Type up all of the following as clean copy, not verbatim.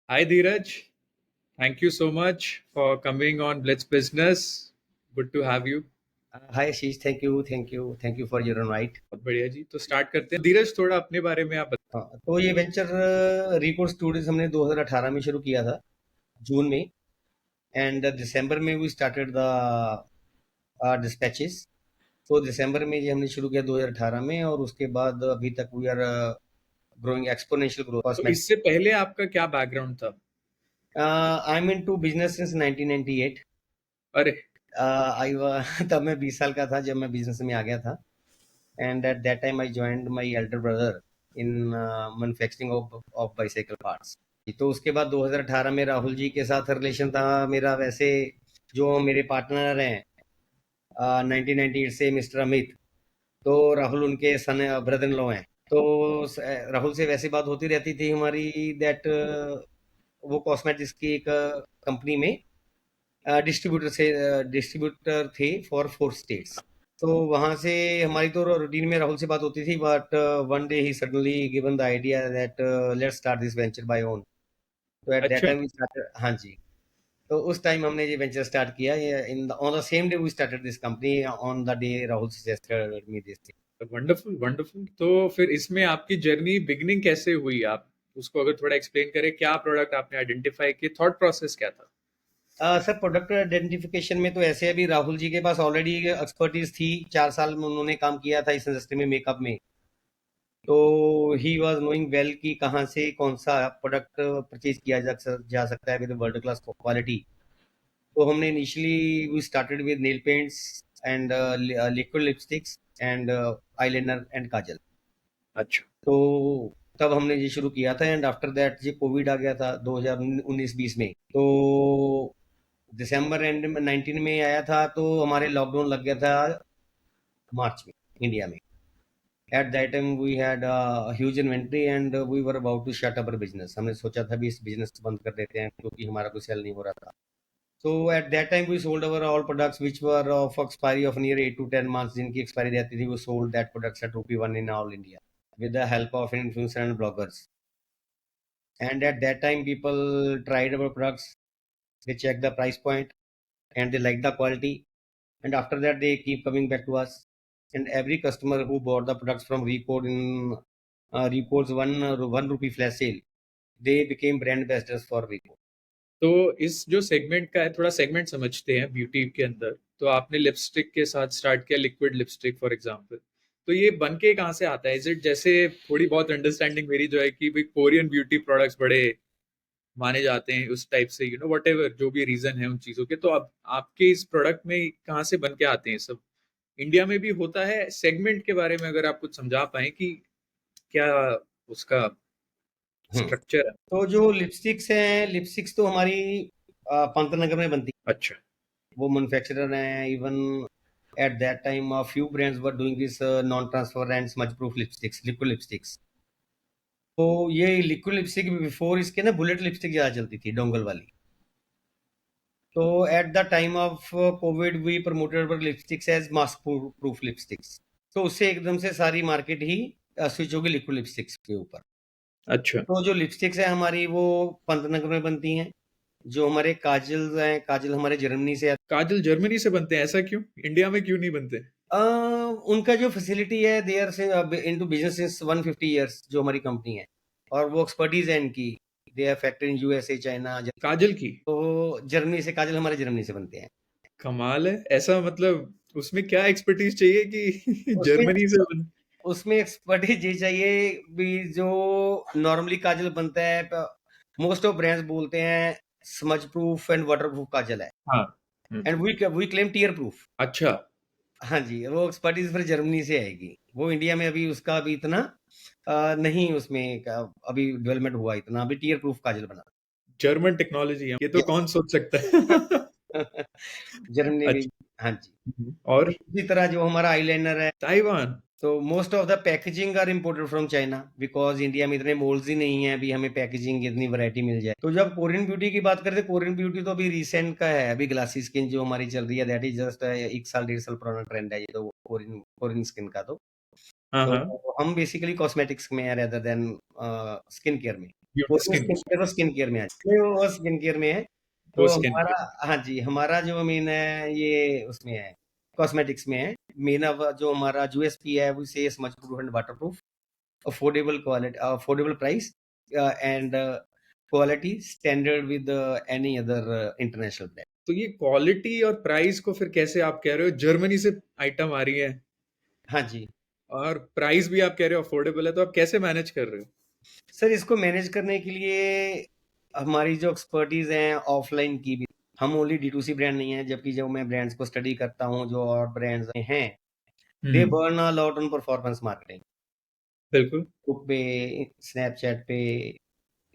Hi Dheeraj, thank you so much for coming on Blitz Business. Good to have you. Hi Ashish, thank you for your invite. बहुत बढ़िया जी, तो start करते हैं। धीरज, थोड़ा अपने बारे में आप हाँ, तो ये वेंचर रिकॉर्ड स्टूडियोज हमने 2018 में शुरू किया था, जून में, एंड दिसंबर में वी स्टार्टेड द डिस्पैचेस। तो दिसंबर में ये हमने शुरू किया 2018 में, और उसके बाद अभी तक we are growing exponential growth तो कॉस्मेटिक। इससे पहले आपका क्या बैकग्राउंड था? I am into business since 1998। अरे, आई तब मैं 20 साल का था जब मैं बिजनेस में आ गया था, and at that time I joined my Elder brother in manufacturing of bicycle parts. तो उसके बाद 2018 में राहुल जी के साथ रिलेशन था मेरा। वैसे जो मेरे पार्टनर हैं 1998 से मिस्टर अमित, तो राहुल उनके सन ब्रदर इन लॉ हैं। तो राहुल से वैसे बात होती रहती थी हमारी, दैट वो कॉस्मेटिक्स की एक कंपनी में डिस्ट्रीब्यूटर थे फॉर 4 स्टेट्स। तो वहां से हमारी तो रूटीन में राहुल से बात होती थी, but one day he suddenly given the idea that let's start this venture by own. तो एट दैट अच्छा, टाइम वी स्टार्टेड। हाँ जी। तो उस टाइम हमने ये वेंचर स्टार्ट किया। In on the same day we started this company, on the day Rahul suggested me this thing. Wonderful wonderful. तो फिर इसमें आपकी जर्नी बिगनिंग कैसे हुई? आप उसको अगर थोड़ा एक्सप्लेन करें, क्या प्रोडक्ट आपने आइडेंटिफाई किए, थॉट प्रोसेस क्या था? सर, प्रोडक्ट आइडेंटिफिकेशन में तो ऐसे अभी राहुल जी के पास ऑलरेडी एक्सपर्टीज थी। 4 साल में उन्होंने काम किया था इस इंडस्ट्री में, मेकअप में। तो ही वाज नोइंग वेल कि कहाँ से कौन सा प्रोडक्ट परचेज किया जा सकता है विद वर्ल्ड क्लास क्वालिटी। तो हमने initially we started with nail paints and liquid lipsticks and eyeliner and kajal. अच्छा, तो तब हमने ये शुरू किया था, एंड आफ्टर दैट ये कोविड आ गया था 2019-20 में। तो दिसंबर एंड में 19 में आया था, तो हमारे लॉकडाउन लग गया था मार्च में इंडिया में। At that time we had huge inventory and we were about to shut our business. हमने सोचा था भी इस बिजनेस को बंद कर देते हैं क्योंकि हमारा कोई सेल नहीं हो रहा था। So at that time we sold our all products which were of expiry of near 8 to 10 months, जिनकी expiry रहती थी। वो sold that products at rupee 1 in all India with the help of influencers and bloggers. And at that time people tried our products, they checked the price point and they liked the quality, and after that they keep coming back to us. And every customer who bought the products from Recode in Recode's 1 rupee flash sale, they became brand ambassadors for Recode. तो इस जो segment का है, थोड़ा segment समझते हैं beauty के अंदर। तो आपने लिपस्टिक के साथ स्टार्ट किया, लिक्विड लिपस्टिक फॉर एग्जांपल। तो ये बन के कहाँ से आता है? इज इट जैसे, थोड़ी बहुत अंडरस्टैंडिंग मेरी जो है कि भाई कोरियन ब्यूटी प्रोडक्ट्स बड़े माने जाते हैं उस टाइप से, वट एवर जो भी रीजन है उन चीजों के, तो अब आपके इस प्रोडक्ट में कहाँ से बन के आते हैं सब? इंडिया में भी होता है? सेगमेंट के बारे में अगर आप कुछ समझा पाए कि क्या उसका हम्म। स्ट्रक्चर है। तो जो लिपस्टिक्स हैं, लिपस्टिक्स तो हमारी पंतनगर में बनती। अच्छा, वो मैन्युफैक्चरर हैं। Even at that time few brands were doing this non transfer and smudge proof lipsticks, liquid lipsticks. तो ये लिक्विड लिपस्टिक बिफोर इसके ना बुलेट लिपस्टिक ज्यादा चलती थी, डोंगल वाली। तो at the time of covid we promoted our lipsticks as mask proof lipsticks. तो उससे एकदम से सारी मार्केट ही स्विच होगी लिक्विड लिपस्टिक्स के ऊपर। अच्छा। तो जो लिपस्टिक्स है हमारी वो पंतनगर में बनती हैं। जो हमारे काजल हैं, काजल हमारे जर्मनी से। काजल जर्मनी से बनते हैं? ऐसा क्यों? इंडिया में क्यों नहीं बनते? अ, उनका जो फैसिलिटी है, दे आर से इनटू बिजनेस सिंस 150 इयर्स जो हमारी कंपनी है, और वो एक्सपर्टीज है इनकी। They are factory in USA, China. Kajal की? तो जर्मनी से काजल हमारे जर्मनी से बनते हैं। कमाल है। ऐसा मतलब उसमें क्या एक्सपर्टीज चाहिए कि उसमें जर्मनी से बन? उसमें एक्सपर्टीज ये चाहिए भी। जो नॉर्मली काजल बनता है, मोस्ट ऑफ ब्रांड्स बोलते हैं smudge proof and water proof kajal है, हाँ। हम्म। And we claim tear proof. अच्छा। हाँ जी, वो एक्सपर्टीज फिर जर्मनी से आएगी। वो इंडिया में अभी उसका अभी इतना नहीं, उसमें अभी डेवलपमेंट हुआ इतना। अभी टीयर प्रूफ काजल बना। जर्मन टेक्नोलॉजी है ये, तो या कौन सोच सकता है? जर्मनी भी। अच्छा। हाँ जी। और इसी तरह जो हमारा आईलाइनर है, ताइवान? तो most of the packaging are imported from China, because India में इतने मोल्ड्स ही नहीं है अभी हमें पैकेजिंग इतनी वैरायटी मिल जाए। तो जब कोरियन ब्यूटी की बात करते हैं, कोरियन ब्यूटी तो अभी रिसेंट का है। अभी ग्लासी स्किन जो हमारी चल रही है, दैट इज जस्ट 1 साल 1.5 साल पुराना ट्रेंड है ये। तो कोरियन कोरियन स्किन का तो हाँ हाँ। तो हम बेसिकली कॉस्मेटिक्स में है रेदर देन स्किन केयर में। ब्यूटी स्किन स्किन केयर में है, नहीं वो स्किन केयर में है। वो तो स्किन हमारा, केयर। हाँ जी, हमारा जो मेन है ये उसमें है, कॉस्मेटिक्स में है। मेन अब जो हमारा यूएसपी है वो से smudge proof and water proof, affordable quality, affordable price, and quality standard with any other international brand. तो ये क्वालिटी और प्राइस को फिर कैसे आप कह रहे हो, जर्मनी से आइटम आ रही है हाँ जी। और प्राइस भी आप कह रहे हो अफोर्डेबल है, तो आप कैसे मैनेज कर रहे हो? सर इसको मैनेज करने के लिए हमारी जो एक्सपर्टीज है ऑफलाइन की भी, हम ओनली डी2सी ब्रांड नहीं है, जबकि जब मैं ब्रांड्स को स्टडी करता हूँ जो और ब्रांड्स हैं, they hmm. Burn a lot on performance marketing. बिल्कुल। फेसबुक पे, स्नैपचैट पे,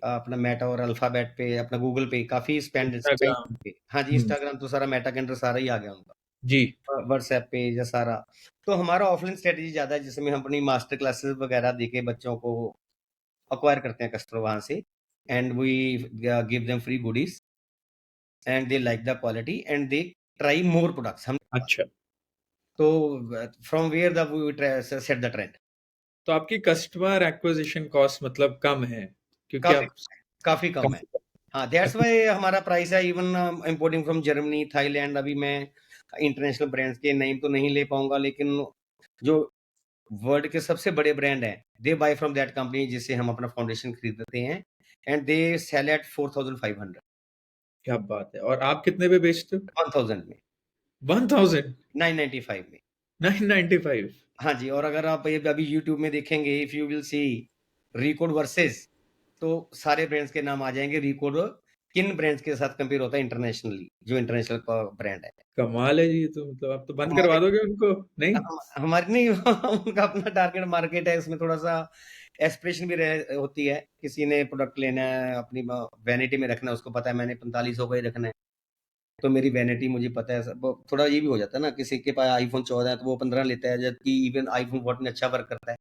अपना मेटा और अल्फाबेट पे, अपना गूगल पे काफी स्पेंड इंस्टाग्राम। पे। हाँ जी, हम्म। इंस्टाग्राम तो सारा मेटा के अंदर सारा ही आ गया उनका, जी। व्हाट्सएप पे या सारा। तो हमारा ऑफलाइन स्ट्रेटेजी ज्यादा है, जिसमें हम अपनी मास्टर क्लासेस वगैरह देके बच्चों को अक्वायर करते हैं कस्टमर वहां से, and we give them free goodies and they like the quality and they try more products हम। अच्छा। तो from where the we set the trend. तो आपकी कस्टमर एक्विजिशन कॉस्ट मतलब कम है, क्योंकि काफी आप काफी कम है। काफी हाँ, दैट्स वाई हमारा प्राइस है even importing from Germany, Thailand. अभी मैं इंटरनेशनल ब्रांड्स के नेम तो नहीं ले पाऊंगा, लेकिन जो वर्ल्ड के सबसे बड़े ब्रांड हैं, दे बाय फ्रॉम दैट कंपनी जिससे हम अपना फाउंडेशन खरीदते हैं, एंड दे सेल एट 4500, क्या बात है, और आप कितने पे बेचते हो? 1000 में, 1000? 995 में। 995? हाँ जी, और अगर आप ये अभी यूट्यूब में देखेंगे, if you will see record versus, तो सारे ब्रांड्स के नाम आ जाएंगे। रिकॉर्ड किन ब्रांड्स के साथ कंपेयर होता है इंटरनेशनली, जो इंटरनेशनल का ब्रांड है। कमाल है जी, ये तो मतलब आप तो बंद हमारे करवा दोगे उनको, नहीं? हमारे नहीं उनका अपना टारगेट मार्केट है, इसमें थोड़ा सा एस्पिरेशन भी होती है। किसी ने प्रोडक्ट लेना है, अपनी वैनिटी में रखना है, उसको पता है मैंने 4500 का ही रखना है, तो मेरी वैनिटी मुझे पता है। सब थोड़ा ये भी हो जाता है ना, किसी के पास आईफोन 14 है तो वो 15 लेता है, जबकि इवन आईफोन 14 अच्छा वर्क करता है,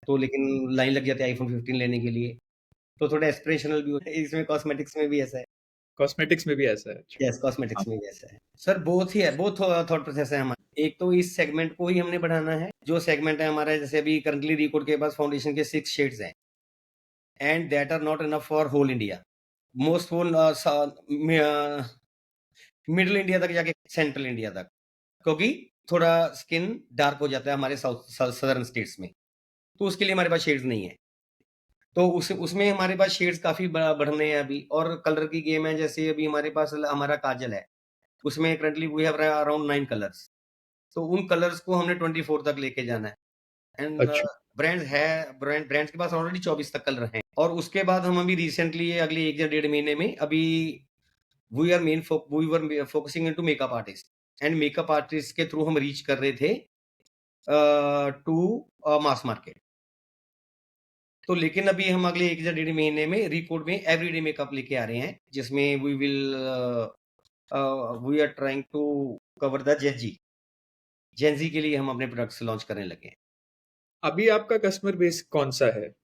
तो लेकिन लाइन लग जाती है आईफोन 15 लेने के लिए। तो थोड़ा एस्पिरेशनल भी होता है, इसमें कॉस्मेटिक्स में भी ऐसा है। कॉस्मेटिक्स में भी ऐसा है? अच्छा। यस, कॉस्मेटिक्स में भी ऐसा है सर, बोथ ही है, बोथ थॉट प्रोसेस है हमारा। एक तो इस सेगमेंट को ही हमने बढ़ाना है, जो सेगमेंट है हमारा, जैसे अभी करंटली रिकॉर्ड के पास फाउंडेशन के 6 शेड्स हैं, and that are not enough for whole India. Most for middle India तक जाके सेंट्रल इंडिया तक, क्योंकि थोड़ा स्किन डार्क हो जाता है हमारे साउथ सदर्न स्टेट्स में, तो उसके लिए हमारे पास शेड्स नहीं है। तो उसमें हमारे पास शेड्स काफी बढ़ने हैं अभी, और कलर की गेम है। जैसे अभी हमारे पास हमारा काजल है, उसमें currently we have around 9 colours, तो उन कलर्स को हमने 24 तक लेके जाना है। एंड अच्छा। ब्रांड्स के पास ऑलरेडी 24 तक कलर हैं। और उसके बाद हम अभी रिसेंटली अगले 1 या 1.5 महीने में अभी we were focusing into makeup artist, and makeup artist के थ्रू हम रीच कर रहे थे टू मास मार्केट। तो लेकिन अभी हम अगले 1 या 1.5 महीने में रिकॉर्ड में एवरीडे मेकअप लेके आ रहे हैं, जिसमें we are trying to cover the Gen Z के लिए हम अपने प्रोडक्ट्स लॉन्च करने लगे हैं। अभी आपका कस्टमर बेस कौन सा है?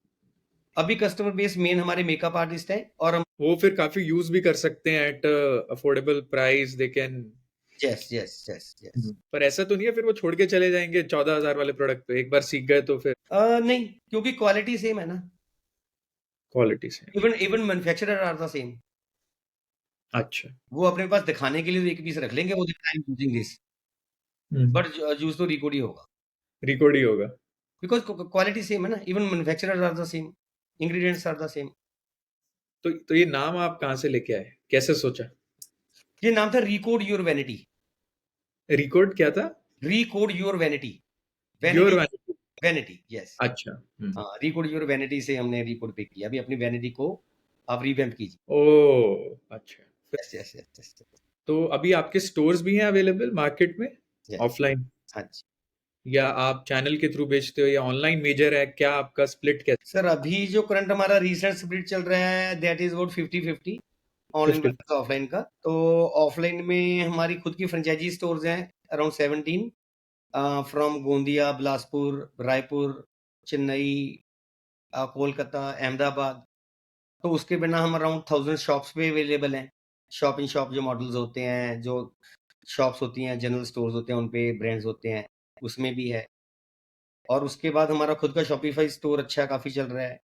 अभी कस्टमर बेस मेन हमारे मेकअप आर्टिस्ट है, और हम वो फिर काफी यूज भी कर सकते हैं at affordable price, they can. Yes yes yes yes. पर ऐसा तो नहीं है फिर वो छोड़ के चले जाएंगे 14,000 वाले प्रोडक्ट पे, एक बार सीख गए तो फिर? नहीं, क्योंकि क्वालिटी सेम है ना, क्वालिटी से? Even even manufacturer are the same. अच्छा। वो अपने पास दिखाने के लिए तो एक पीस रख लेंगे, वो I am using this, but use तो रिकॉर्ड ही होगा, रिकॉर्ड ही होगा। बिकॉज क्वालिटी सेम है ना, even manufacturer are the same, ingredients are the same. तो ये नाम आप कहाँ से लेके आए, कैसे सोचा? ये नाम था रिकोड योर वैनिटी। रिकॉर्ड क्या था? Recode your vanity, your vanity, vanity. Vanity, yes. अच्छा। हाँ, रिकोड योर वैनिटी से हमने रिकोड पे किया। अभी अपनी वैनिटी को आप रिवैम्प कीजिए। ओ, अच्छा। यस यस यस यस तो अभी आपके स्टोर्स भी हैं अवेलेबल मार्केट में, यस। ऑफलाइन? हाँ जी या आप चैनल के थ्रू बेचते हो या ऑनलाइन मेजर है, क्या आपका स्प्लिट कैसे? सर, अभी जो करंट हमारा रीसेंट स्प्लिट चल रहा है, that is about 50-50, online 50? Versus offline का। तो ऑफलाइन में हमारी खुद की फ्रेंचाइजी स्टोर्स हैं अराउंड 17, फ्रॉम गोंदिया, बिलासपुर, रायपुर, चेन्नई, कोलकाता, अहमदाबाद। तो उसके बिना हम अराउंड 1000 शॉप्स पे अवेलेबल हैं। शॉप इन शॉप जो मॉडल्स होते हैं, जो शॉप्स होती हैं, जनरल स्टोर्स होते हैं, उन पे ब्रांड्स होते हैं, उसमें भी है। और उसके बाद हमारा खुद का शॉपिफाई स्टोर अच्छा काफ़ी चल रहा है।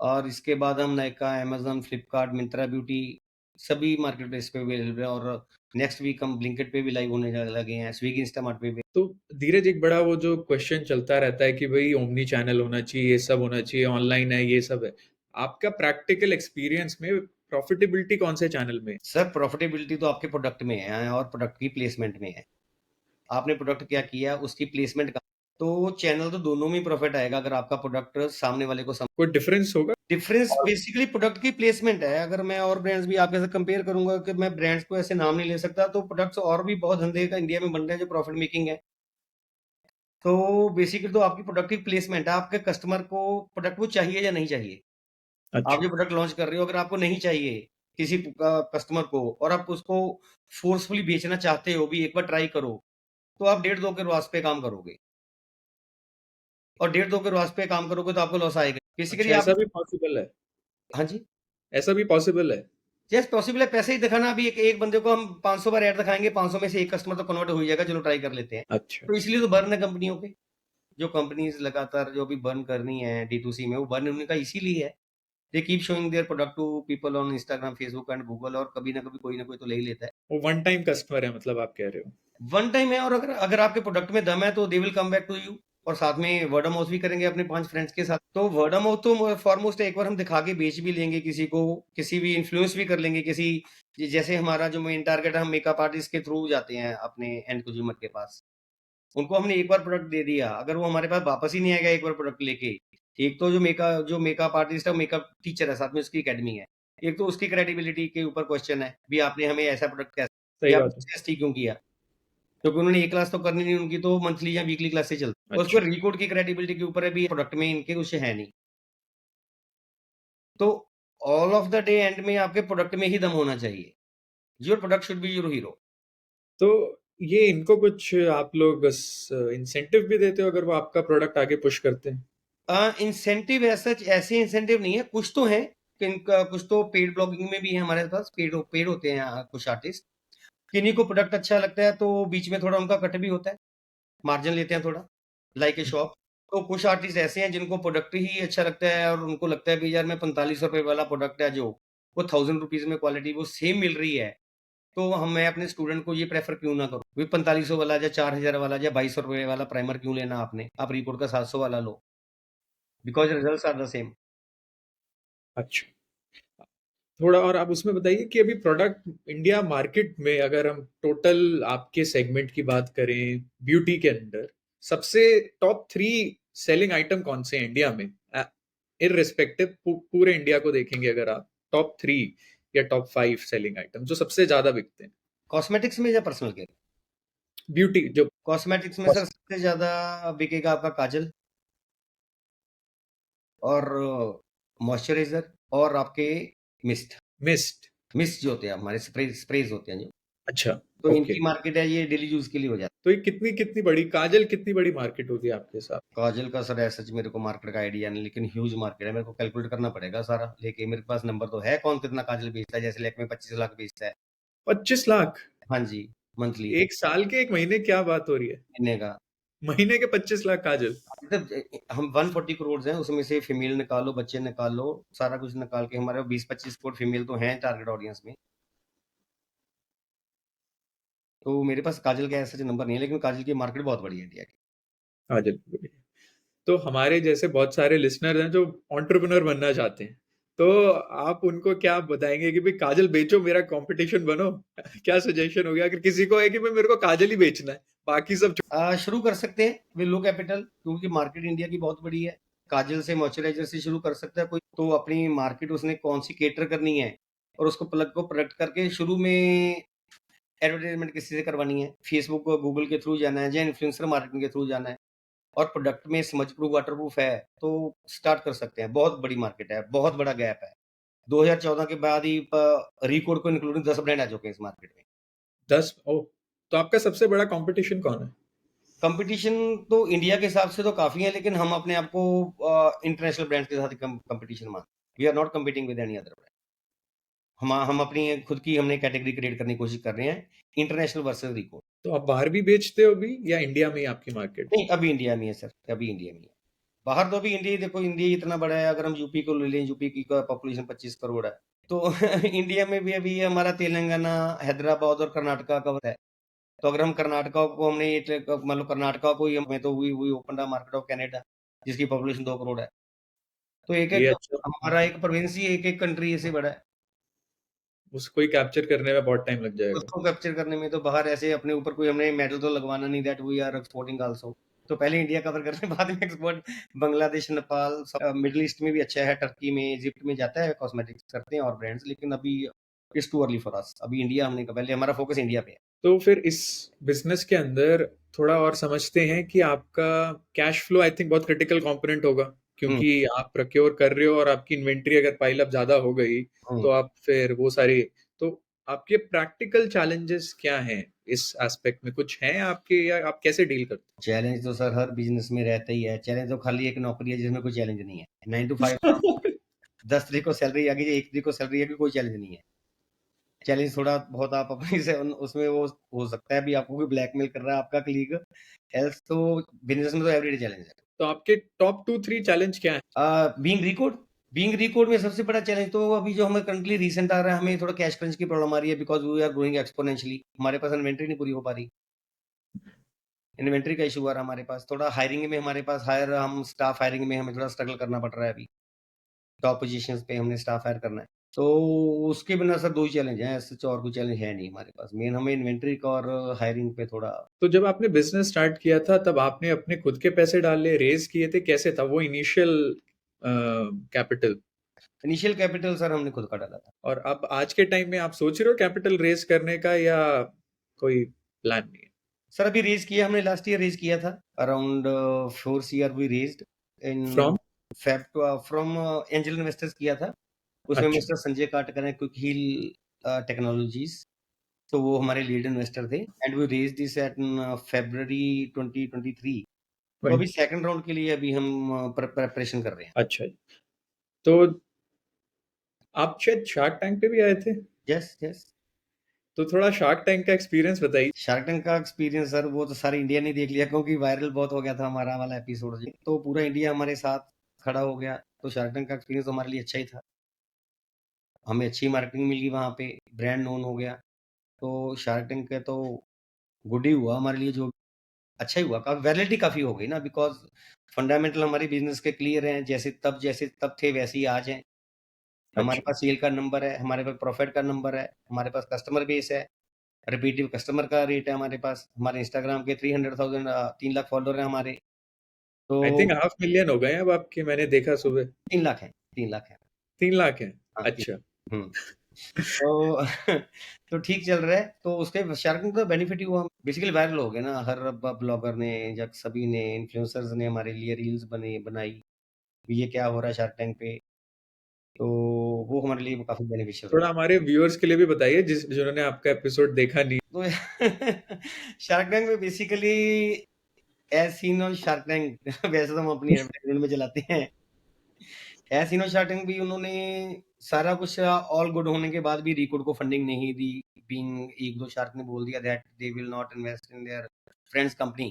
और इसके बाद हम नायका, अमेज़न, फ्लिपकार्ट, मिंत्रा ब्यूटी सभी मार्केट प्लेस पे अवेलेबल है और नेक्स्ट वीक हम ब्लिंकिट पे भी लाइव होने लगे हैं, स्विगी, इंस्टामार्ट पे भी। तो धीरज, एक बड़ा वो जो क्वेश्चन चलता रहता है कि भाई ओमनी चैनल होना चाहिए, ये सब होना चाहिए, ऑनलाइन है, ये सब है। आपका प्रैक्टिकल एक्सपीरियंस में प्रॉफिटेबिलिटी कौन से चैनल में है? सर प्रॉफिटेबिलिटी तो आपके प्रोडक्ट में है और प्रोडक्ट की प्लेसमेंट में है। आपने प्रोडक्ट क्या किया, उसकी प्लेसमेंट का तो चैनल तो दोनों में प्रॉफिट आएगा अगर आपका प्रोडक्ट सामने वाले को कोई डिफरेंस होगा? डिफरेंस और बेसिकली प्रोडक्ट की प्लेसमेंट है। अगर मैं और ब्रांड्स भी आपके साथ कंपेयर करूंगा कि मैं ब्रांड्स को ऐसे नाम नहीं ले सकता, तो प्रोडक्ट्स और भी बहुत धंधे का इंडिया में बन रहे हैं जो प्रॉफिट मेकिंग है। तो बेसिकली तो आपकी प्रोडक्ट की प्लेसमेंट है, आपके कस्टमर को प्रोडक्ट वो चाहिए या नहीं चाहिए। आप अच्छा। जो प्रोडक्ट लॉन्च कर रहे हो, अगर आपको नहीं चाहिए किसी कस्टमर को और आप उसको फोर्सफुली बेचना चाहते हो भी, एक बार ट्राई करो, तो आप 1.5-2 के रॉस पे काम करोगे और 1.5-2 के रॉस पे काम करोगे तो आपको लॉस आएगा। बेसिकली अच्छा, आप ऐसा भी पॉसिबल है? हाँ जी। ऐसा भी पॉसिबल है? यस पॉसिबल है, पैसे ही दिखाना। अभी एक बंदे को हम 500 बार ऐड दिखाएँगे, 500 में से 1 कस्टमर तो कन्वर्ट हो ही जाएगा, चलो ट्राई कर लेते हैं। अच्छा। तो इसलिए तो बर्न है कंपनियों पे। जो कंपनीज़ लगातार जो अभी बर्न कर रही हैं D2C में, वो बर्न उनका इसीलिए है। They keep showing their product to people on Instagram, Facebook and Google और कभी ना कभी कोई ना कोई तो ले ही लेता है। वो वन टाइम कस्टमर है, मतलब आप कह रहे हो? वन टाइम है और अगर अगर आपके प्रोडक्ट में दम है तो they will come back to you और साथ में वर्ड ऑफ माउथ भी करेंगे अपने 5 फ्रेंड्स के साथ। तो वर्ड ऑफ माउथ तो फॉरमोस्ट एक बार हम दिखा के बेच भी लेंगे किसी को, किसी भी इन्फ्लुएंस भी कर लेंगे किसी जैसे हमारा जो मेन टारगेट है, हम मेकअप आर्टिस्ट के थ्रू जाते हैं अपने एंड कंज्यूमर के पास। उनको हमने एक बार प्रोडक्ट दे दिया, अगर वो हमारे पास वापस ही नहीं आएगा एक बार प्रोडक्ट लेके, एक तो जो मेकअप आर्टिस्ट है, मेकअप टीचर है, साथ में उसकी एकेडमी है। एक तो उसकी क्रेडिबिलिटी के ऊपर क्वेश्चन है, भी आपने हमें ऐसा प्रोडक्ट कैसे सही या बात है। सजेस्ट ही क्यों किया? क्योंकि उन्होंने 1 क्लास तो करनी नहीं, उनकी तो मंथली या वीकली क्लासेस चलती है। उसको अच्छा। रिकॉर्ड की क्रेडिबिलिटी के ऊपर है, भी प्रोडक्ट में इनके कुछ है नहीं। तो all of the day and में आपके प्रोडक्ट में ही दम होना चाहिए। Your product should be your hero. तो ये इनको कुछ आप लोग इंसेंटिव भी देते हो अगर वो आपका प्रोडक्ट आगे पुश करते हैं? इंसेंटिव एज़ सच ऐसे इंसेंटिव नहीं है, कुछ तो हैं, किनका कुछ तो पेड ब्लॉगिंग में भी है हमारे पास, पेड होते हैं कुछ आर्टिस्ट। किन्हीं को प्रोडक्ट अच्छा लगता है तो बीच में थोड़ा उनका कट भी होता है, मार्जिन लेते हैं थोड़ा, लाइक ए शॉप। तो कुछ आर्टिस्ट ऐसे हैं जिनको प्रोडक्ट ही अच्छा लगता है और उनको लगता है भई यार मैं ₹45 वाला प्रोडक्ट है जो, वो ₹1000 में क्वालिटी वो सेम मिल रही है, तो मैं अपने स्टूडेंट को ये प्रेफ़र क्यों ना करूँ? वही 4500 वाला या 4000 वाला या ₹2200 वाला प्राइमर क्यों लेना आपने? आप रिपोर्ट का 700 वाला लो, because results are the same. अच्छा। थोड़ा और आप उसमें बताइए कि अभी प्रोडक्ट इंडिया मार्केट में अगर हम टोटल आपके सेगमेंट की बात करें ब्यूटी के अंदर, सबसे टॉप 3 सेलिंग आइटम कौन से हैं इंडिया में? इररिस्पेक्टिव पूरे इंडिया को देखेंगे अगर आप, टॉप 3 या टॉप 5 सेलिंग आइटम जो सबसे ज्यादा बिकते हैं कॉस्मेटिक्स में या पर्सनल केयर? ब्यूटी जो। कॉस्मेटिक्स में सर सबसे ज़्यादा बिकेगा आपका काजल और मॉइस्चराइज़र और आपके मिस्ट। मिस्ट। मिस्ट जो होते हैं हमारे स्प्रेज़ होते हैं जो, अच्छा। तो ओके। इनकी मार्केट है, ये डेली यूज़ के लिए हो जाता तो ये कितनी कितनी बड़ी काजल, कितनी बड़ी मार्केट होगी आपके साथ? है। काजल का सर एज़ सच मेरे को मार्केट का आइडिया नहीं, लेकिन ह्यूज मार्केट है, मेरे को कैलकुलेट करना पड़ेगा सारा, लेके मेरे पास नंबर तो है कौन कितना काजल बेचता है, जैसे लैक्मे 25 लाख बेचता है। 25 लाख? हाँ जी, मंथली, एक साल के, एक महीने, क्या बात हो रही है? महीने का। महीने के 25 लाख काजल? मतलब हम 140 करोड़ हैं, उसमें से फीमेल निकालो, बच्चे निकालो, सारा कुछ निकाल के हमारे 20-25 करोड़ फीमेल तो हैं टारगेट ऑडियंस में। तो मेरे पास काजल का ऐसा नंबर नहीं है, लेकिन काजल की मार्केट बहुत बड़ी है इंडिया की। काजल की बड़ी। तो हमारे जैसे बहुत सारे लिसनर हैं जो एंटरप्रेन्योर बनना चाहते हैं, तो आप उनको क्या बताएंगे कि भाई काजल बेचो, मेरा कंपटीशन बनो? क्या सजेशन हो गया अगर किसी को है कि भाई मेरे को काजल ही बेचना है, बाकी सब शुरू कर सकते हैं विद लो कैपिटल, क्योंकि मार्केट इंडिया की बहुत बड़ी है। काजल से मॉइस्चराइज़र से शुरू कर सकता है कोई, तो अपनी मार्केट उसने कौन-सी कैटर करनी है और उसको प्लग को प्रोडक्ट करके शुरू में एडवर्टाइज़मेंट किसी से करवानी है, फेसबुक और गूगल के थ्रू जाना है या इन्फ्लुएंसर मार्केटिंग के थ्रू जाना है और प्रोडक्ट में स्मज प्रूफ, वाटर प्रूफ है, तो स्टार्ट कर सकते हैं। बहुत बड़ी मार्केट है, बहुत बड़ा गैप है। 2014 के बाद ही रिकॉर्ड को इंक्लूडिंग 10 ब्रांड आ चुके हैं इस मार्केट में। 10? ओ, तो आपका सबसे बड़ा कंपटीशन कौन है? कंपटीशन तो इंडिया के हिसाब से तो काफ़ी है, लेकिन हम अपने आप को इंटरनेशनल ब्रांड्स के साथ ही कंपटीशन मानते हैं। We are not competing with any other brand. हम अपनी खुद की हमने कैटेगरी क्रिएट करने की कोशिश कर रहे हैं, इंटरनेशनल वर्सेस रिको। तो आप बाहर भी बेचते हो अभी या इंडिया में ही आपकी मार्केट? नहीं, अभी इंडिया में है सर, अभी इंडिया में ही है। बाहर तो अभी इंडिया ही देखो, इंडिया ही इतना बड़ा है, अगर हम यूपी को ले लें, यूपी की पॉपुलेशन 25 करोड़ है। तो इंडिया में भी अभी हमारा तेलंगाना, हैदराबाद और कर्नाटका कवर है। तो अगर हम कर्नाटका को हमने ये मान लो कर्नाटका को ही हमें तो we open the market of Canada, जिसकी पॉपुलेशन 2 करोड़ है। तो ये एक-एक अच्छा, हमारा एक प्रोविंस ही एक-एक कंट्री ऐसे बड़ा है। उसको ही कैप्चर करने में बहुत टाइम लग जाएगा। उसको कैप्चर करने में तो बाहर ऐसे अपने ऊपर कोई हमने मेडल तो लगवाना नहीं, that we are exporting also. तो पहले इंडिया कवर करते हैं, बाद में export Bangladesh, Nepal, middle east में भी अच्छा है, टर्की में, इजिप्ट में जाता है, कॉस्मेटिक्स करते हैं और ब्रांड्स, लेकिन अभी it's too early for us. अभी इंडिया हमने पहले हमारा फोकस इंडिया पे है। तो फिर इस बिजनेस के अंदर थोड़ा और समझते हैं कि आपका कैश फ्लो आई थिंक बहुत क्रिटिकल कंपोनेंट होगा, हुँ, क्योंकि आप प्रोक्योर कर रहे हो और आपकी इन्वेंट्री अगर पाइल अप ज्यादा हो गई हुँ। तो आप फिर वो सारी, तो आपके प्रैक्टिकल चैलेंजेस क्या हैं इस एस्पेक्ट में, कुछ हैं आपके, या आप कैसे डील करते चैलेंज तो सर हर बिज़नेस में रहता ही है। चैलेंज तो खाली एक नौकरी है जिसमें कोई चैलेंज नहीं है। 9 टू 5 हो? काम 10 तारीख को सैलरी आ गई, 1 तारीख को सैलरी आ गई, कोई चैलेंज नहीं है। चैलेंज थोड़ा बहुत आप अपनी से उसमें वो हो सकता है, अभी आपको कोई ब्लैकमेल कर रहा है आपका कलीग, एल्स तो बिज़नेस में तो एवरीडे चैलेंज है। तो आपके टॉप 2-3 चैलेंज क्या है? बीइंग रिकॉर्ड में सबसे बड़ा चैलेंज तो अभी जो हमें करंटली रीसेंट आ रहा है, हमें थोड़ा कैश क्रंच की प्रॉब्लम आ रही है, because we are growing exponentially. हमारे पास इन्वेंटरी नहीं पूरी हो पा रही। इन्वेंटरी का इश्यू आ रहा है हमारे पास। थोड़ा हायरिंग में हमारे पास हम स्टाफ हायरिंग में हमें थोड़ा स्ट्रगल करना पड़ रहा है अभी। टॉप पोज़ीशंस पे हमने स्टाफ हायर करना है। तो उसके बिना सर 2 ही चैलेंज हैं, ऐसे तो और कोई चैलेंज है नहीं हमारे पास। मेन हमें इन्वेंटरी का और हायरिंग पे थोड़ा। तो जब आपने बिजनेस स्टार्ट किया था तब आपने अपने खुद के पैसे डाले, रेज किए थे, कैसे था वो initial capital? Initial capital sir हमने खुद का डाला था। और अब आज के टाइम में आप सोच रहे हो कैपिटल रेज करने का, या कोई प्लान नहीं है? सर अभी रेज़ किया हमने, लास्ट ईयर रेज़ किया था। Around 4 CR V raised in from? From angel investors किया था। उसमें अच्छा। मिस्टर संजय काटकर हैं, क्विक हील टेक्नोलॉजीज़, तो वो हमारे लीड इन्वेस्टर थे and we raised this at February 2023। तो अभी सेकंड राउंड के लिए अभी हम प्रिपरेशन कर रहे हैं। अच्छा जी। तो आप शायद शार्क टैंक पे भी आए थे, यस, यस। तो थोड़ा शार्क टैंक का एक्सपीरियंस बताइए। शार्क टैंक का एक्सपीरियंस सर वो तो सारे इंडिया ने देख लिया, क्योंकि वायरल बहुत हो गया था हमारा वाला एपिसोड जी। तो पूरा इंडिया हमारे साथ खड़ा हो गया। तो शार्क टैंक का एक्सपीरियंस तो हमारे लिए अच्छा ही था। हमें अच्छी मार्केटिंग मिली वहाँ पे, ब्रांड नोन हो गया। तो शार्क टैंक का तो गुड ही हुआ हमारे लिए, जो अच्छा ही हुआ। वैलिडिटी काफ़ी हो गई ना, बिकॉज़ फंडामेंटल हमारे बिज़नेस के क्लियर हैं, जैसे तब थे वैसे ही आज हैं। हमारे अच्छा। पास सेल का नंबर है, हमारे पास प्रॉफिट का नंबर है, हमारे पास कस्टमर बेस है, रिपीटिव कस्टमर का रेट है हमारे पास। हमारे इंस्टाग्राम के 300,000 3 लाख फॉलोवर हैं हमारे। तो आई थिंक 500,000 हो गए हैं अब आपके, मैंने देखा सुबह। 3 लाख हैं, 3 लाख हैं। 3 लाख हैं? हाँ, 3 अच्छा। हुँ। तो तो ठीक चल रहा है। तो उसके शार्क टैंक का बेनिफिट ही हुआ, बेसिकली वायरल हो गए ना, हर ब्लॉगर ने या सभी ने, इन्फ्लुएंसर्स ने हमारे लिए रील्स बनाई कि ये क्या हो रहा है शार्क टैंक पे। तो वो हमारे लिए काफ़ी बेनिफिशियल रहा। थोड़ा हमारे व्यूअर्स के लिए भी बताइए जिन्होंने आपका एपिसोड देखा नहीं। तो शार्क टैंक में basically as seen on Shark Tank वैसे तो हम अपनी एडवर्टाइज़मेंट में चलाते हैं। As seen on Shark Tank भी उन्होंने सारा कुछ ऑल गुड होने के बाद भी रिकॉर्ड को फंडिंग नहीं दी। बीइंग 1-2 शार्क ने बोल दिया that they will not invest in their friends company.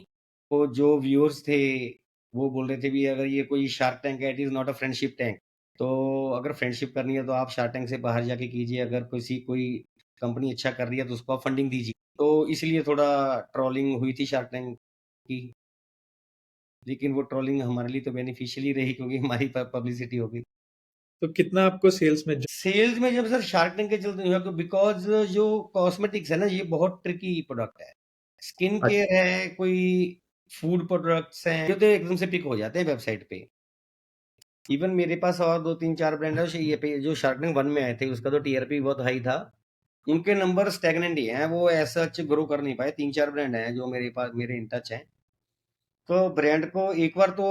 तो जो व्यूअर्स थे, वो बोल रहे थे भी अगर ये कोई शार्क टैंक है, it is not a friendship tank. तो अगर फ्रेंडशिप करनी है तो आप शार्क टैंक से बाहर जाके कीजिए, अगर कोई कंपनी अच्छा कर रही है तो उसको आप फंडिंग दीजिए। तो इसलिए थोड़ा ट्रोलिंग हुई थी शार्क टैंक की, लेकिन वो ट्रोलिंग हमारे लिए तो बेनिफिशियल ही रही, क्योंकि हमारी पब्लिसिटी हो गई। तो कितना आपको सेल्स में सेल्स में जब सर शार्क टैंक के चलते नहीं हुआ, तो बिकॉज़ जो कॉस्मेटिक्स है ना, ये बहुत ट्रिकी प्रोडक्ट है। स्किन अच्छा। केयर है, कोई फूड प्रोडक्ट्स हैं, ये तो एकदम से पिक हो जाते हैं वेबसाइट पे। इवन मेरे पास और 2, 3, 4 ब्रांड है, ये पे जो शार्क टैंक 1 में आए थे, उसका तो टीआरपी बहुत हाई था। उनके नंबर स्टैग्नेंट ही हैं, वो एज़ सच ग्रो कर नहीं पाए। 3-4 ब्रांड हैं जो मेरे पास, मेरे इन टच हैं। तो ब्रांड को एक बार तो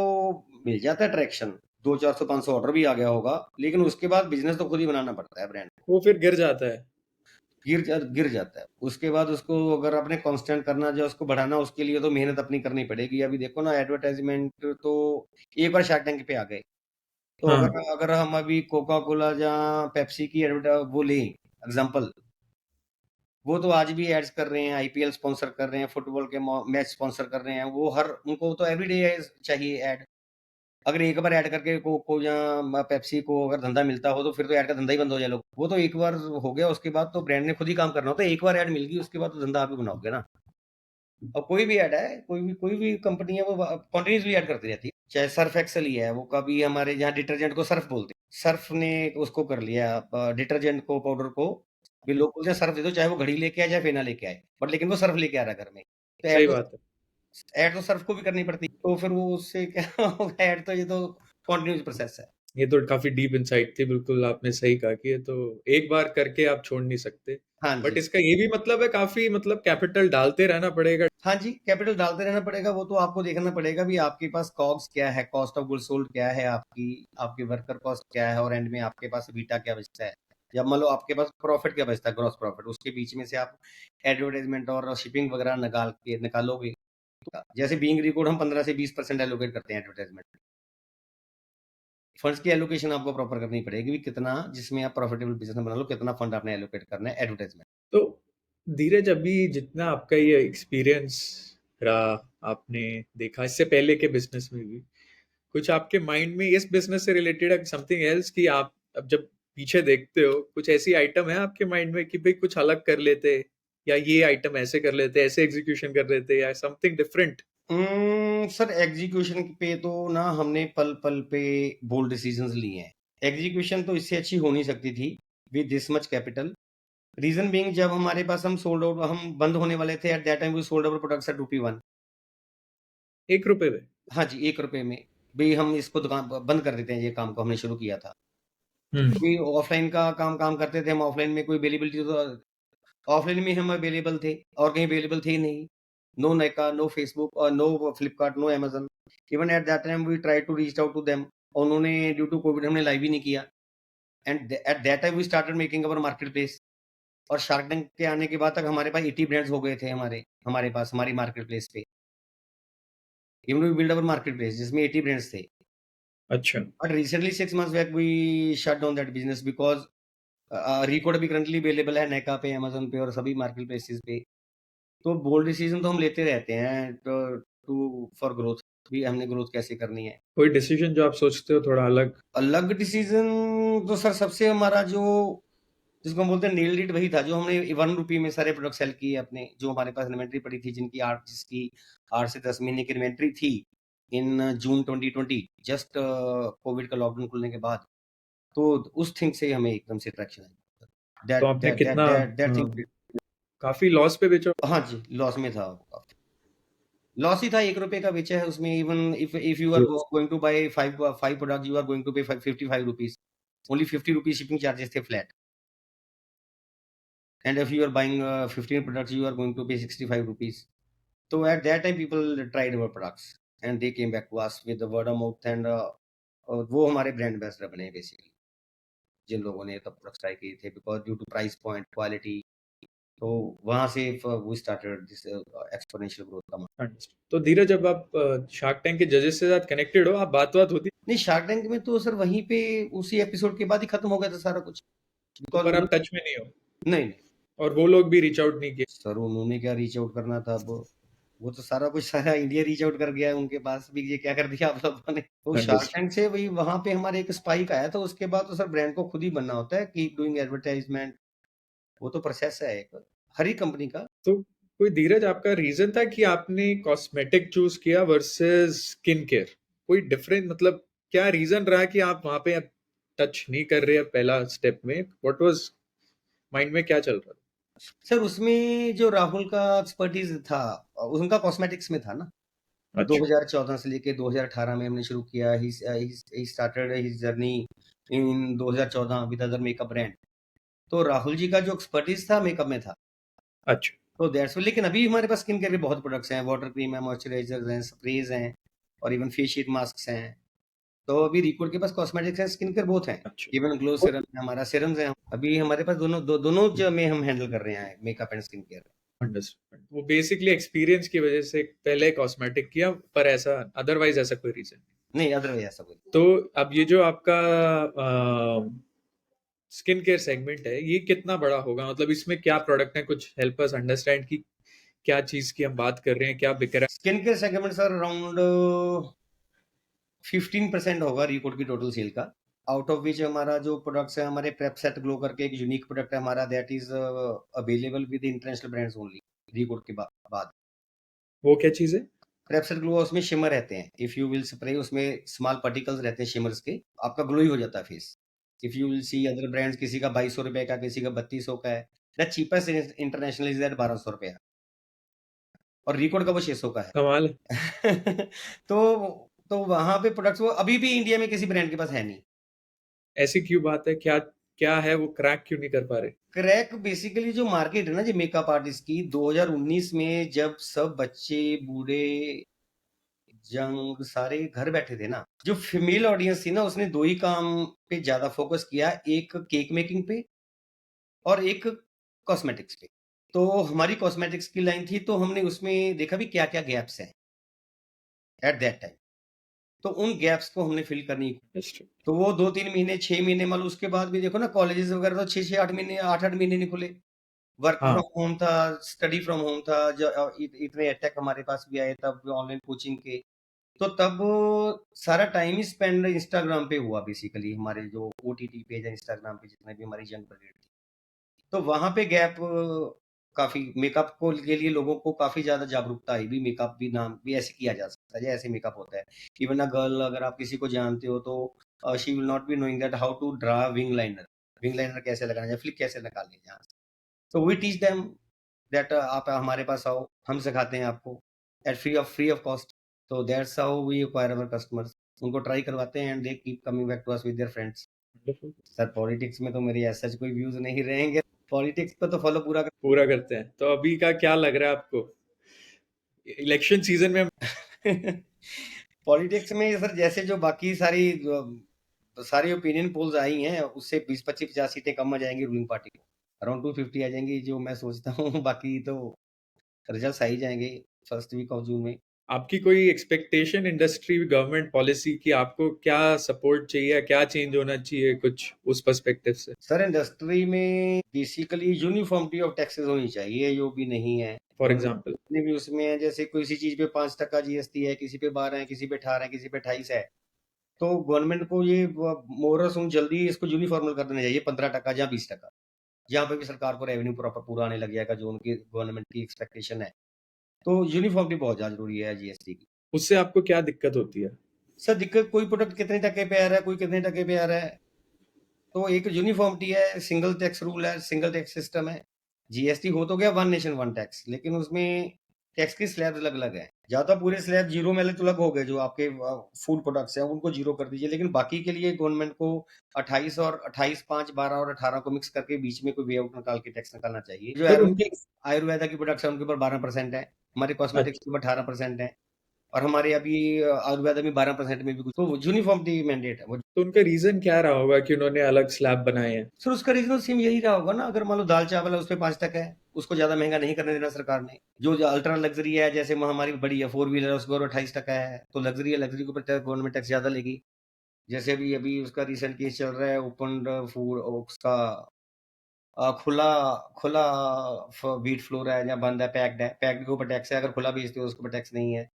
मिल जाता है ट्रैक्शन, 2, 400, 500 ऑर्डर भी आ गया होगा, लेकिन उसके बाद बिज़नेस तो खुद ही बनाना पड़ता है ब्रांड। वो फिर गिर जाता है? गिर जाता है। उसके बाद उसको अगर आपने कांस्टेंट करना, जो उसको बढ़ाना, उसके लिए तो मेहनत अपनी करनी पड़ेगी। अभी देखो ना, एडवर्टाइज़मेंट तो एक बार शार्क टैंक पे आ गए। तो हाँ। अगर अगर हम अभी कोका कोला या पेप्सी की वो लें एग्ज़ाम्पल, वो तो आज भी एड्स कर रहे हैं, आईपीएल स्पॉन्सर कर रहे हैं, फुटबॉल के मैच स्पॉन्सर कर रहे हैं। वो हर उनको तो एवरीडे चाहिए ऐड। अगर एक बार ऐड करके कोक को या पेप्सी को अगर धंधा मिलता हो तो फिर तो ऐड का धंधा ही बंद हो जाए लोग। वो तो एक बार हो गया, उसके बाद तो ब्रांड ने खुद ही काम करना होता है। एक बार ऐड मिल गई उसके बाद तो धंधा आप ही बनाओगे ना। और कोई भी ऐड है, कोई भी कंपनी है, वो कंटिन्यूसली ऐड करती रहती है। चाहे सर्फ एक्सेल ही है, वो कभी हमारे यहाँ डिटर्जेंट को सर्फ बोलते हैं, सर्फ ने उसको कर लिया डिटर्जेंट को, पाउडर को भी लोग बोलते हैं सर्फ दे दो, चाहे वो घड़ी लेके आए चाहे फेना लेके आए, बट लेकिन वो सर्फ लेके आ रहा है घर में। तो सही बात है। ऐड तो सर्फ को भी करनी पड़ती है, तो फिर वो उससे क्या होगा, ऐड तो ये तो कंटिन्यूस प्रोसेस है। ये तो काफी डीप इंसाइट थी, बिल्कुल आपने सही कहा कि ये तो एक बार करके आप छोड़ नहीं सकते। हाँ बट जी। इसका ये भी मतलब है काफी मतलब कैपिटल डालते रहना पड़ेगा। हाँ जी, कैपिटल डालते रहना पड़ेगा। वो तो आपको देखना पड़ेगा भी आपके पास कॉग्स क्या है, कॉस्ट ऑफ गुड्स सोल्ड क्या है आपकी, आपकी वर्कर कॉस्ट क्या है, और एंड में आपके पास बीटा क्या बचता है, या मान लो आपके पास प्रॉफिट क्या बचता है, ग्रॉस प्रॉफिट, उसके बीच में से आप एडवर्टाइजमेंट और शिपिंग वगैरह निकालोगे। जैसे बीइंग रिकॉर्ड हम 15 से 20% एलोकेट करते हैं एडवर्टाइजमेंट। फंड्स की एलोकेशन आपको प्रॉपर करनी पड़ेगी भी कितना, जिसमें आप प्रॉफिटेबल बिजनेस बना लो, कितना फंड आपने एलोकेट करना है एडवर्टाइजमेंट। तो धीरज, अभी जितना आपका ये एक्सपीरियंस रहा, आपने देखा इससे पहले के बिजनेस में भी, कुछ आपके माइंड में इस बिजनेस से रिलेटेड समथिंग एल्स कि आप अब जब पीछे देखते हो कुछ ऐसी आइटम है आपके माइंड में कि भाई कुछ अलग कर लेते, या ये आइटम ऐसे कर लेते, ऐसे एग्जीक्यूशन कर लेते, या समथिंग डिफरेंट? सर एग्जीक्यूशन पे तो ना हमने पल पल पे बोल्ड डिसीजंस लिए हैं। एग्जीक्यूशन तो इससे अच्छी हो नहीं सकती थी with this much capital. Reason being, जब हमारे पास हम सोल्ड आउट, हम बंद होने वाले थे, at that time we sold our products at ₹1। 1 रुपए में? हाँ जी, ₹1 में भी हम इसको दुकान बंद कर देते हैं, ये काम को हमने शुरू किया था। हम्म। क्योंकि ऑफलाइन का काम करते थे हम, ऑफलाइन में कोई अवेलेबिलिटी तो ऑफलाइन में हम अवेलेबल थे और कहीं अवेलेबल थे ही नहीं। नो नायका, नो फेसबुक और no Flipkart, no Amazon. Even at that time we try to reach out to them, और उन्होंने ड्यू टू कोविड हमने लाइव ही नहीं किया। And at that time we started making our market place. और शार्क टैंक के आने के बाद तक हमारे पास 80 ब्रांड्स हो गए थे हमारे हमारे पास हमारी मार्केट प्लेस पे। Even we build our market place जिसमें 80 ब्रांड्स थे। अच्छा। But recently 6 months back we shut down that business because record अभी करंटली अवेलेबल है नायका पे, अमेज़न पे और सभी मार्केट प्लेसेस पे। तो बोल्ड डिसीजन तो हम लेते रहते हैं तो टू फॉर ग्रोथ, भी हमने ग्रोथ कैसे करनी है। कोई डिसीजन जो आप सोचते हो थोड़ा अलग? अलग डिसीजन तो सर सबसे हमारा जो, जिसको हम बोलते हैं नेल्ड इट, वही था जो हमने ₹1 में सारे प्रोडक्ट सेल किए अपने, जो हमारे पास इन्वेंट्री पड़ी थी, जिसकी 8 से 10 महीने की इन्वेंट्री थी इन जून 2020, जस्ट कोविड का लॉकडाउन खुलने के बाद। तो उस थिंग से हमें एकदम से अट्रैक्शन आई। तो दैट आपने दैट दैट कितना दैट दैट थिंग। काफी लॉस पे बेचो? हाँ जी, लॉस में था वो। लॉस ही था, ₹1 का बेचा है उसमें। Even if you are going to buy 5 product, you are going to pay ₹55। Only ₹50 shipping charges थे फ्लैट। And if you are buying 15 products, you are going to pay ₹65। तो at that time people tried our products and they came back to us with the word of mouth, and वो हमारे brand ambassador बने basically, जिन लोगों ने तब products try किए थे, because due to price point, quality. तो वहाँ से we started this exponential growth का। अंडरस्टूड। तो धीरज, जब आप शार्क टैंक के जजेस के साथ कनेक्टेड हो, आप बात बात होती? नहीं, शार्क टैंक में तो सर वहीं पे उसी एपिसोड के बाद ही खत्म हो गया था सारा कुछ। तो बिकॉज़ पर आप उन्होंने, टच में नहीं हो? नहीं, नहीं, और वो लोग भी रीच आउट नहीं किए? सर उन्होंने क्या रीच आउट करना था अब, वो तो सारा कुछ सारा इंडिया रीच आउट कर गया है उनके पास भी, ये क्या कर दिया आप लोगों ने। तो शार्क अंडरस्टूड। टैंक से वही वहाँ पे हमारे एक स्पाइक आया था, उसके बाद तो सर ब्रांड को खुद ही बनना होता है, कीप डूइंग एडवर्टाइजमेंट। वो तो प्रोसेस है एक, हर एक कंपनी का। तो कोई धीरज आपका रीजन था कि आपने कॉस्मेटिक चूज किया वर्सेस स्किन केयर? कोई डिफरेंट मतलब क्या रीजन रहा कि आप वहां पे टच नहीं कर रहे पहला स्टेप में? व्हाट वाज माइंड में, क्या चल रहा सर उसमें जो राहुल का एक्सपर्टीज था, उनका कॉस्मेटिक्स में था ना। था? अच्छा। 2014 से लेके 2018 में हमने शुरू किया। He started his journey in 2014 with other makeup brand. तो राहुल जी का जो एक्सपर्टीज था मेकअप में था। अच्छा। तो दैट्स, लेकिन अभी हमारे पास स्किन केयर के बहुत प्रोडक्ट्स हैं, वाटर क्रीम है, मॉइस्चराइजर्स हैं, स्प्रेज हैं, और इवन फेस शीट मास्क हैं। तो अभी रिकॉर्ड के पास कॉस्मेटिक्स हैं, स्किन केयर बोथ हैं। अच्छा। इवन ग्लो सीरम है, हमारा सीरम्स हैं। अभी हमारे पास दोनों में हम हैंडल कर रहे हैं makeup and skin care. Understood. वो बेसिकली एक्सपीरियंस की वजह से पहले कॉस्मेटिक किया, पर ऐसा अदरवाइज ऐसा कोई रीजन? नहीं, अदरवाइज ऐसा कोई। तो अब ये जो आपका स्किन केयर सेगमेंट है, ये कितना बड़ा होगा? मतलब इसमें क्या प्रोडक्ट है, कुछ हेल्प अस अंडरस्टैंड कि क्या चीज की हम बात कर रहे हैं, क्या बिक रहा skin care segment sir around 15% होगा रिकॉर्ड की टोटल सेल का, आउट ऑफ विच हमारा जो प्रोडक्ट्स है, हमारे प्रेप सेट ग्लो करके एक यूनिक प्रोडक्ट है हमारा, that is available with international brands only record के बाद। वो क्या चीज़ है? प्रेप सेट ग्लो उसमें शिमर रहते हैं, इफ यू विल स्प्रे उसमें स्मॉल पार्टिकल्स रहते हैं शिमर्स के, आपका ग्लो ही हो जाता है face. If you will see other brands, किसी का 2200 रुपए का, किसी का 3200 का है, the cheapest international is at 1200 रुपया, और रिकॉर्ड का वो 600 का कमाल है। है। तो वहां पे प्रोडक्ट्स वो अभी भी इंडिया में किसी ब्रांड के पास है नहीं। ऐसी क्यों बात है? क्या क्या है, वो क्रैक क्यों नहीं कर पा रहे? क्रैक बेसिकली जो मार्केट है ना जी मेकअप आर्टिस्ट की, 2019 में जब सब बच्चे बूढ़े जंग सारे घर बैठे थे ना, जो फीमेल ऑडियंस थी ना, उसने दो ही काम पे ज्यादा फोकस किया, एक केक मेकिंग पे और एक कॉस्मेटिक्स पे। तो हमारी कॉस्मेटिक्स की लाइन थी, तो हमने उसमें देखा भी क्या क्या गैप्स हैं एट दैट टाइम, तो उन गैप्स को हमने फिल करनी। Understood. तो वो 2-3 महीने, 6 महीने, मान लो उसके बाद भी देखो ना, कॉलेजेस वगैरह तो 6-6 8 महीने, 8-8 महीने नहीं खुले। वर्क हाँ। फ्रॉम होम था, स्टडी फ्रॉम होम था, इतने अटैक हमारे पास भी आए तब ऑनलाइन कोचिंग के। तो तब सारा टाइम ही स्पेंड इंस्टाग्राम पे हुआ बेसिकली, हमारे जो ओटीटी पेज है इंस्टाग्राम पे, जितने भी हमारी यंग ब्रिगेड थी। तो वहाँ पे गैप काफ़ी, मेकअप को के लिए लोगों को काफ़ी ज़्यादा जागरूकता आई भी, मेकअप भी नाम भी ऐसे किया जा सकता है, ऐसे मेकअप होता है। इवन अ गर्ल, अगर आप किसी को जानते हो तो she will not be knowing that how to draw wing liner, wing liner कैसे लगाना है, फ्लिक कैसे निकालनी है यहाँ से। तो वी टीच देम दैट, आप हमारे पास आओ, हम सिखाते हैं आपको एट फ्री ऑफ कॉस्ट। तो that's how we acquire our customers, उनको ट्राई करवाते हैं and they keep coming back to us with their friends. Wonderful. Sir politics में तो मेरी ऐसा कोई व्यूज नहीं रहेंगे, पॉलिटिक्स पे तो फॉलो पूरा पूरा करते हैं। तो अभी का क्या लग रहा है आपको? इलेक्शन सीजन में कर पॉलिटिक्स में सर, जैसे जो बाकी सारी ओपिनियन पोल्स आई हैं, उससे 20-25-50 सीटें कम आ जाएंगी रूलिंग पार्टी को, अराउंड 250 आ जाएंगी जो मैं सोचता हूँ। बाकी तो रिजल्ट आ ही जाएंगे फर्स्ट वीक ऑफ जून में। आपकी कोई एक्सपेक्टेशन इंडस्ट्री गवर्नमेंट पॉलिसी की, आपको क्या सपोर्ट चाहिए, क्या चेंज होना चाहिए कुछ उस पर्सपेक्टिव से? सर इंडस्ट्री में बेसिकली यूनिफॉर्मिटी ऑफ टैक्सेस होनी चाहिए, जो भी नहीं है फॉर गवर्नमेंट एग्जांपल। जितने भी उसमें है, जैसे किसी चीज पे 5% जीएसटी है, किसी पे 12 है, किसी पे 18 है, किसी पे 28 है, तो गवर्नमेंट को ये मोरस जल्दी इसको यूनिफॉर्मल कर देना चाहिए, 15% या 20%, जहाँ पे भी सरकार को रेवेन्यू प्रॉपर पूरा आने लग जाएगा, जो उनकी गवर्नमेंट की एक्सपेक्टेशन है। तो यूनिफॉर्मिटी बहुत ज्यादा जरूरी है जीएसटी की। उससे आपको क्या दिक्कत होती है? सर दिक्कत, कोई प्रोडक्ट कितने टके पे आ रहा है, कोई कितने टके पे आ रहा है, तो एक यूनिफॉर्मिटी है, सिंगल टैक्स रूल है, सिंगल टैक्स सिस्टम है। जीएसटी हो तो गया वन नेशन वन टैक्स, लेकिन उसमें टैक्स की स्लैब अलग अलग है, ज्यादा पूरे स्लैब जीरो में अलग हो गए, जो आपके फूड प्रोडक्ट्स हैं उनको जीरो कर दीजिए, लेकिन बाकी के लिए गवर्नमेंट को 28 और 28, 5, 12 और 18 को मिक्स करके बीच में कोई वे आउट निकाल के टैक्स निकालना चाहिए। जो फिर उनके आयुर्वेदा की प्रोडक्ट्स है उनके ऊपर 12% है, हमारे कॉस्मेटिक्स अच्छा, के ऊपर 18% है, और हमारे अभी आयुर्वेदा में 12% में भी कुछ, तो यूनिफॉर्मिटी मैंडेट है वो। तो उनका रीजन क्या रहा होगा कि उन्होंने अलग स्लैब बनाए हैं? सर उसका रीजनल सेम यही रहा होगा ना, अगर मान लो दाल चावल है उस पे 5 टका है, उसको ज्यादा महंगा नहीं करने देना सरकार ने। जो अल्ट्रा लग्जरी है, जैसे हमारी बड़ी है 4 व्हीलर, उसके ऊपर 28 टका है, तो लग्जरी है, लग्जरी के ऊपर गवर्नमेंट टैक्स ज्यादा लेगी। जैसे अभी अभी उसका रिसेंट केस चल रहा है, ओपन फूड उसका खुला खुला व्हीट फ्लोर है या बंद है, पैक्ड के ऊपर टैक्स है, अगर खुला बेचते हो उसके ऊपर टैक्स नहीं है।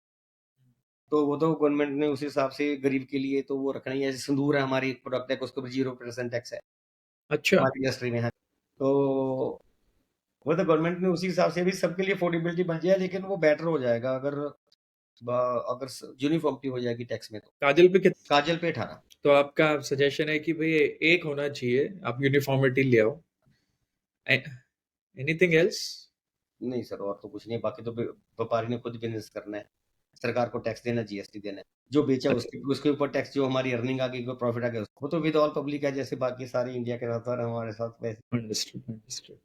तो वो तो गवर्नमेंट ने उस हिसाब से गरीब के लिए तो वो रखना ही है। जैसे सिंदूर है, हमारी एक प्रोडक्ट है, उसके ऊपर 0% टैक्स है अच्छा। हमारी इंडस्ट्री में है। तो वो तो गवर्नमेंट ने उसी हिसाब से भी सबके लिए अफोर्डेबिलिटी बन जाए, लेकिन वो बेटर हो जाएगा अगर अगर यूनिफॉर्मिटी हो जाएगी टैक्स में। तो काजल पे कित काजल पे 18। तो आपका सजेशन है कि भाई एक होना चाहिए, आप यूनिफॉर्मिटी ले आओ। Anything else? नहीं सर, और तो कुछ नहीं, बाकी तो व्यापारी ने खुद बिजनेस करना है, सरकार को टैक्स देना, जीएसटी देना है, जो बेचा उसके उसके ऊपर टैक्स, जो हमारी अर्निंग आ गई, कोई प्रॉफिट आ गया, वो तो विद ऑल पब्लिक है, जैसे बाकी सारे इंडिया के साथ और हमारे साथ वैसे। Understood, understood.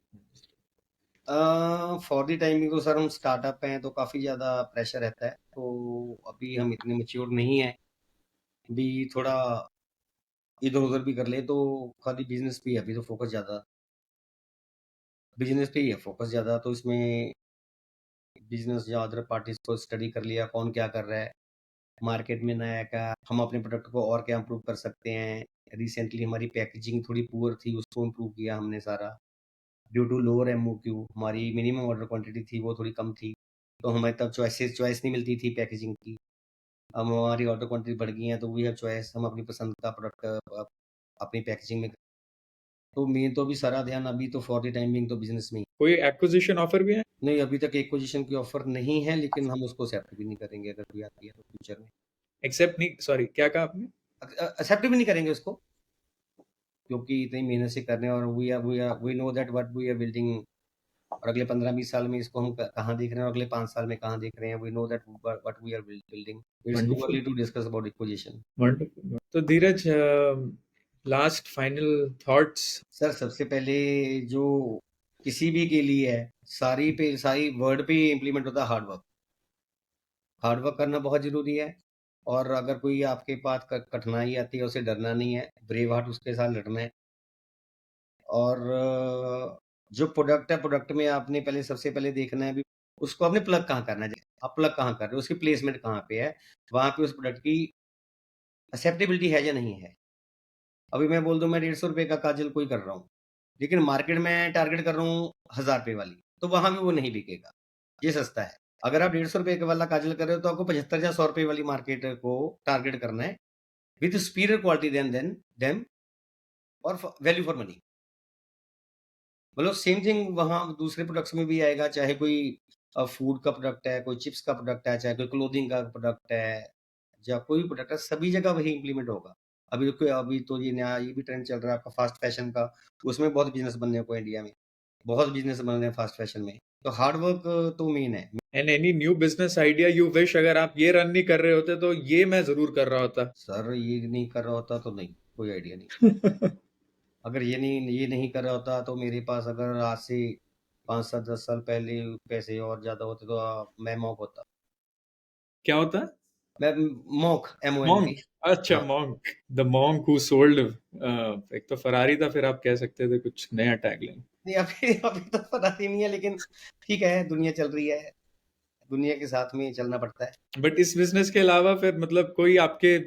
For the timing तो सर हम स्टार्टअप हैं, तो काफ़ी ज़्यादा प्रेशर रहता है, तो अभी हम इतने मैच्योर नहीं हैं, भी थोड़ा इधर उधर भी कर ले, तो खाली बिजनेस पे ही है अभी तो फोकस ज़्यादा, बिजनेस पे ही है फोकस ज़्यादा, तो इसमें बिजनेस या अदर पार्टीज को स्टडी कर लिया, कौन क्या कर रहा है मार्केट में, नया क्या, हम अपने प्रोडक्ट को और क्या इम्प्रूव कर सकते हैं। रिसेंटली हमारी पैकेजिंग थोड़ी पुअर थी, उसको इम्प्रूव किया हमने सारा, ड्यू टू लोअर एमओक्यू, हमारी मिनिमम ऑर्डर क्वांटिटी थी वो थोड़ी कम थी, तो हमें तब चॉइस नहीं मिलती थी पैकेजिंग की। अब हमारी ऑर्डर क्वांटिटी बढ़ गई है तो वी हैव चॉइस, हम अपनी पसंद का प्रोडक्ट अपनी पैकेजिंग में। तो मेन तो अभी सारा ध्यान अभी तो फॉर द टाइम बिंग तो बिजनेस में ही। कोई एक्विजिशन ऑफर भी है? नहीं, अभी तक एक पोजीशन की ऑफर नहीं है, लेकिन हम उसको एक्सेप्ट भी नहीं करेंगे अगर कोई आती है तो फ्यूचर में। एक्सेप्ट नहीं, सॉरी क्या कहा आपने? एक्सेप्ट भी नहीं करेंगे उसको, क्योंकि इतनी मेहनत से कर रहे हैं और we know that what we are building. और अगले 15-20 साल में इसको हम कहाँ देख रहे हैं और अगले 5 साल में कहाँ देख रहे हैं, we know that what we are building. It's too wonderful, early to discuss about acquisition. Wonderful. तो Dheeraj, last final thoughts. Sir सबसे पहले जो किसी भी के लिए है, सारी वर्ड पे इम्प्लीमेंट होता है हार्ड वर्क। हार्ड वर्क करना बहुत ज़रूरी है। और अगर कोई आपके पास कठिनाई आती है, उसे डरना नहीं है, ब्रेव हार्ट उसके साथ लड़ना है। और जो प्रोडक्ट है, प्रोडक्ट में आपने पहले सबसे पहले देखना है भी उसको आपने प्लग कहाँ करना है। आप प्लग कहाँ कर रहे हो, उसकी प्लेसमेंट कहाँ पे है, वहाँ पे उस प्रोडक्ट की एक्सेप्टेबिलिटी है या नहीं है। अभी मैं बोल दूँ मैं 150 रुपए का काजल कोई कर रहा हूँ, लेकिन मार्केट में टारगेट कर रहा हूँ 1000 रुपए वाली, तो वहाँ भी वो नहीं बिकेगा, ये सस्ता है। अगर आप 150 रुपए वाला काजल कर रहे हो तो आपको 75 या 100 रुपए वाली मार्केट को टारगेट करना है, with superior quality then them और वैल्यू फॉर मनी। मतलब सेम थिंग वहाँ दूसरे प्रोडक्ट्स में भी आएगा, चाहे कोई फूड का प्रोडक्ट है, कोई चिप्स का प्रोडक्ट है, चाहे कोई क्लोथिंग का प्रोडक्ट है, या कोई भी प्रोडक्ट है, सभी जगह वही इम्प्लीमेंट होगा। अभी तो ये नया ये भी ट्रेंड चल रहा है आपका फास्ट फैशन का, उसमें बहुत बिजनेस बनने को इंडिया में, बहुत बिजनेस बन रहे हैं फास्ट फैशन में। तो हार्ड वर्क तो मेन है। And any new business idea you wish, अगर आप ये रन नहीं कर रहे होते तो ये मैं जरूर कर रहा होता। सर ये नहीं कर रहा होता तो नहीं, कोई आइडिया नहीं। अगर ये नहीं कर रहा होता तो मेरे पास अगर आज से 5-7-10 साल पहले पैसे और ज्यादा होते तो मैं मॉक होता। क्या होता? मैं मॉक, MONK। मॉन्क? अच्छा, हाँ। Monk, the monk who sold. एक तो फरारी था, फिर आप कह सकते थे कुछ नया टैगलाइन। नहीं अभी अभी तो पता ही नहीं है, लेकिन ठीक है, दुनिया चल रही है, दुनिया के साथ में चलना पड़ता है। बट इस बिजनेस के अलावा फिर मतलब कोई आपके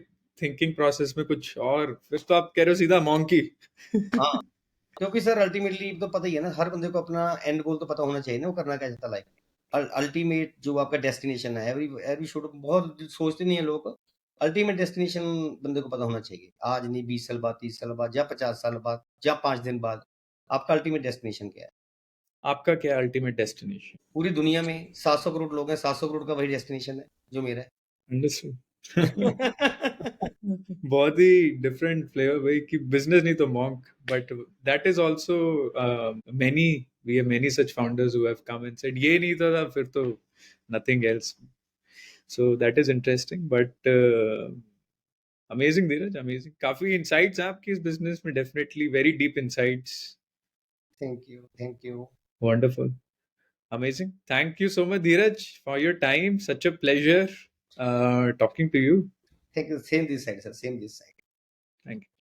थिंकिंग प्रोसेस में कुछ और, फिर तो आप कह रहे हो सीधा मॉन्की। हाँ, क्योंकि सर अल्टीमेटली तो पता ही है ना, हर बंदे को अपना एंड गोल तो पता होना चाहिए ना, वो करना क्या चाहता लाइफ में। अल्टीमेट जो आपका डेस्टिनेशन है, एवरी एवरी शुड, बहुत सोचते नहीं है लोग। अल्टीमेट डेस्टिनेशन बंदे को पता होना चाहिए, आज नहीं 20 साल बाद, 30 साल बाद, या 50 साल बाद, या 5 दिन बाद, आपका अल्टीमेट डेस्टिनेशन क्या है। आपका क्या अल्टीमेट डेस्टिनेशन? पूरी दुनिया में 700 करोड़ लोग हैं, 700 करोड़ का वही डेस्टिनेशन है जो मेरा अंडरस्टूड। है। बहुत ही डिफरेंट फ्लेवर भाई, कि बिजनेस नहीं तो monk, but that is also many, we have many such founders who have come and said ये नहीं था फिर तो nothing else. So that is interesting, but amazing Dheeraj, amazing. काफी इनसाइट्स हैं आपकी इस बिजनेस में, definitely very deep insights. Thank you, thank you. Wonderful, amazing. Thank you so much, Dheeraj, for your time. Such a pleasure talking to you. Thank you, same this side sir, same this side. Thank you.